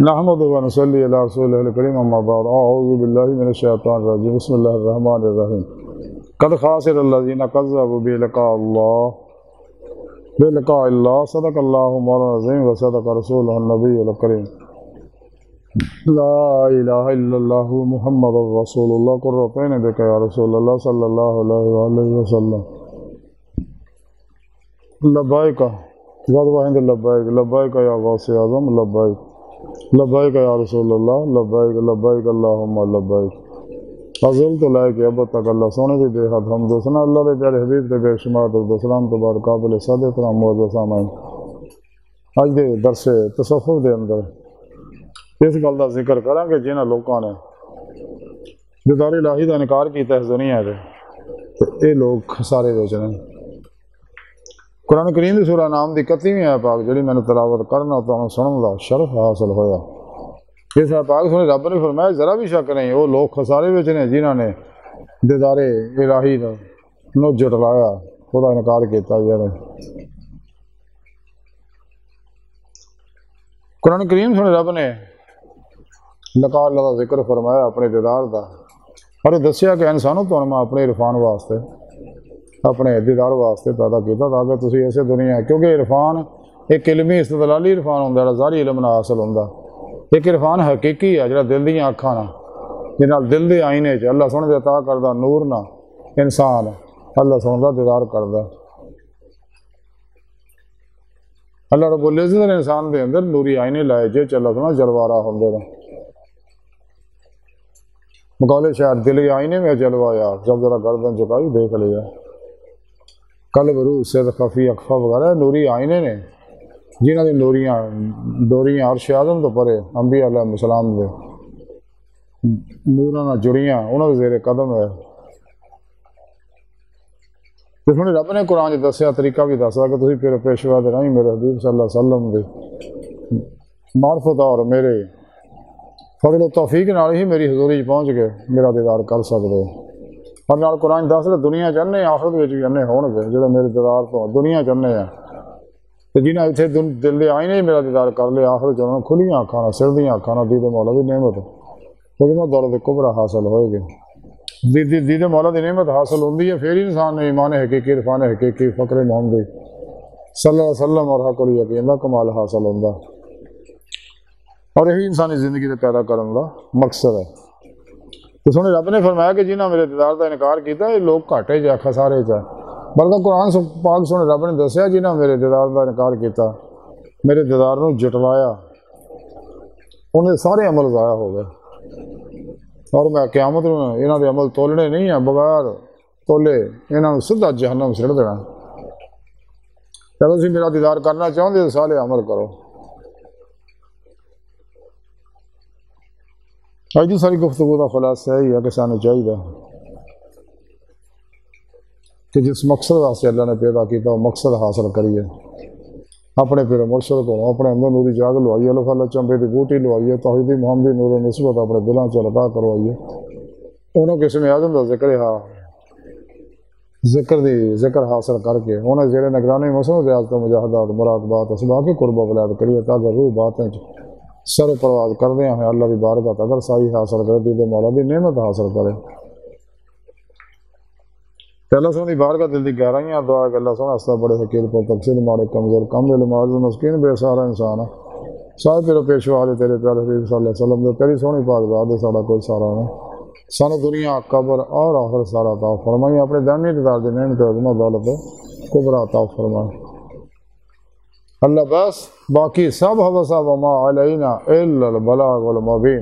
نحمده ونصلي على رسوله الكريم اما بعد اعوذ بالله من الشيطان الرجيم بسم الله الرحمن الرحيم قد خاسر الذين كذبوا بلقاء الله صدق الله مولانا العظيم وصدق رسوله النبي الكريم لا الہ الا اللہ محمد رسول اللہ قرۃ عین بک یا رسول اللہ صلی اللہ علیہ وآلہ وسلم لبیک غدوہ لبیک لبیک یا غوث اعظم لبیک لبیک یا رسول اللہ لبیک لبیک اللہم لبیک فضل تو لائے کہ اب تک اللہ سونے کی بے حد حمد و ثنا اللہ دے پیارے حبیب تے بے شمار درود و سلام تو بعد قابل صد احترام معزز سامعین اج دے درس تصوف دے اندر اس گل دا ذکر کراں کہ جنہاں لوکاں نے دیدار الہی دا انکار کیتا اس دنیا تے اے لوگ خسارے وچ نے۔ قرآن کریم دی سورہ نام دی 31ویں آیت پاک جڑی میں نے تلاوت کرنا تو سنن دا شرف حاصل ہویا۔ اس آیت پاک سنے رب نے فرمایا ذرا بھی شک نہیں وہ لوگ خسارے وچ نے جنہاں نے دیدار الہی دا نو جٹلایا خدا انکار کیتا یار۔ قرآن کریم سنے رب نے لقاء اللہ دا ذکر فرمایا اپنے دیدار دا اور دسیا کہ انسانوں تو میں اپنے عرفان واسطے اپنے دیدار واسطے پیدا کیتا تاکہ تسی ایسے دنیا کیونکہ عرفان ایک علمی استدلالی عرفان ہوندا ہے ظاہری علم نہ حاصل ہوندا، ایک عرفان حقیقی ہے جڑا دل دیاں اکھاں نال جنال دل دے آئینے چ اللہ سونے دے عطا کردہ نور نہ انسان اللہ سونے دا دیدار کردا۔ اللہ رب العزت نے انسان دے اندر نوری آئینے لائے جے چ اللہ سونا جلوارا ہوندے نے۔ مقابلے شاید دلی آئینے میں جلوہ یار جب ذرا گردن جھکائی دیکھ لیا قلب روح صد خفی اخفا وغیرہ نوری آئینے نے جنہاں دی ڈوریاں عرش اعظم تو پرے انبیاء علیہ السلام دے نوراں نال جڑیاں انہاں دے زیر قدم ہے۔ تے سنے رب نے قرآن وچ دسیا طریقہ بھی دسیا کہ تسی پھر پیشوا دے نہیں میرے حبیب صلی اللہ علیہ وسلم دے معرفت اور میرے فضل و توفیق نال ہی میری حضوری پہنچ کے میرا دیدار کر سکدے اور نال قرآن دس رہا دنیا چاہنے آخرت وچ بھی اننے ہون گے جڑے میرے دیدار تو دنیا چاہنے ہیں تے جنہاں اتنے دل دے آئینے میرا دیدار کر لے آخرت چاہنے کھلیاں اکھاں سر دیاں اکھاں دید مولا دی نعمت حکمت دولت کبرا حاصل ہوئے گے۔ دید مولا دی نعمت حاصل ہوندی ہے پھر انسان نے ایمان حقیقی عرفان حقیقی فقر محمدی صلی اللہ علیہ وسلم اور حق الیقین دا کمال حاصل ہوندا اور یہی انسانی زندگی دے پیدا کرن دا مقصد ہے۔ تو سنے رب نے فرمایا کہ جنہاں میرے دیدار دا انکار کیتا یہ لوگ گھاٹے جا خسارے جا بلکہ قرآن پاک سنے رب نے دسیا جنہاں میرے دیدار دا انکار کیتا میرے دیدار نو جٹلایا انہیں سارے عمل ضائع ہو گئے اور میں قیامت میں انہاں دے عمل تولنے نہیں ہیں بغیر تولے انہاں سیدھا جہنم سڑ دینا۔ چلو تسی میرا دیدار کرنا چاہتے تو سارے عمل کرو۔ آج دی ساری گفتگو کا خلاصہ یہی ہے کہ سانو چاہیے کہ جس مقصد واسطے اللہ نے پیدا کیتا وہ مقصد حاصل کریے اپنے پیر مرشد کو اپنے اندر نوری جاگ لوائیے اللہ تعالیٰ چمبے دی بوٹی لوائیے توحیدی محمدی نور نسبت اپنے دلوں سے لگا کروائیے انہوں قسم اعظم کا ذکر حاصل کر کے انہیں زیر نگرانی مسلم ریاضت مجاہدات مراقبات اسباق کی قرب ولایت کریے تاکہ روح باتیں سر پرواز کردے ہیں اللہ کی بارگاہ اگر سائی حاصل کرے دید مولا دی نعمت حاصل کرے کہ اللہ سونے دی بارگاہ دل دی گہرائیاں دعا کہ اللہ سونے استا بڑے حقیر پر تقصیر مارے کمزور کم علم معاذ مسکین بے سارا انسان ہے سارے تیرے پیشوا دے تیرے پیارے حبیب صلی اللہ علیہ وسلم دے تیری سونی پاک ذات دے سارا کوئی سارا نہیں سانو دنیا قبر اور آخر سارا عطا فرمائی اپنے دانی دیدار دی نعمت عظمت دولت کبرا عطا فرمائی اللہ بس باقی سب حوثہ وما علینا الا البلاغ المبین۔